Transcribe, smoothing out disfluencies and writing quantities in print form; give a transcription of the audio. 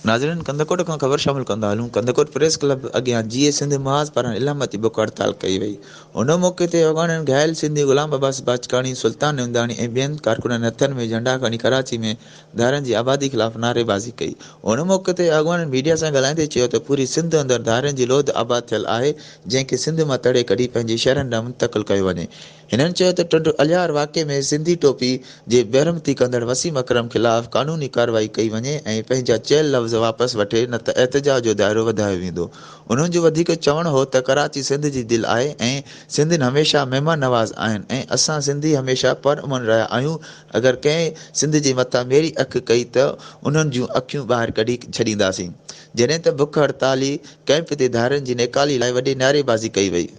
नाज़रीन, कंदकोट खां ख़बर शामिल कंदा हलूं। कंदकोट प्रेस क्लब अॻियां जीए सिंध महाज पारां इलामती बुख हड़ताल कई वई। उन मौक़े ते अॻवाननि घायल सिंधी गुलाम अब्बास बाचकाणी, सुल्तान निमदाणी ऐं ॿियनि कारकुननि हथनि में झंडा खणी कराची में धारनि जी आबादी ख़िलाफ़ नारेबाज़ी कई। उन मौक़े ते अॻवाननि मीडिया सां ॻाल्हाईंदे चयो त पूरी सिंध अंदरि धारनि जी लोध आबाद थियल आहे, जंहिंखे सिंध मां तड़े कढी पंहिंजी शहरनि ॾांहुं मुंतक़िल कयो वञे। हिननि चयो त टुंड अलियार वाक़े में सिंधी टोपी जे बेरहमती कंदड़ वसीम अकरम ख़िलाफ़ क़ानूनी कार्रवाई कई वञे ऐं पंहिंजा चयल लफ़्ज़ वापसि वठे, न त एहतजाज जो दाइरो वधायो वेंदो। उन्हनि जो वधीक चवणु हो त कराची सिंध जी दिलि आहे ऐं सिंधियुनि हमेशह महिमान नवाज़ आहिनि ऐं असां सिंधी हमेशह पुरअमन रहिया आहियूं। अगरि कंहिं सिंध जे मथां मेरी अखि कई त उन्हनि जूं अखियूं ॿाहिरि कढी छॾींदासीं। जॾहिं त बुख हड़ताली कैंप ते धारनि जी नेकाली लाइ वॾी नारेबाज़ी कई वई।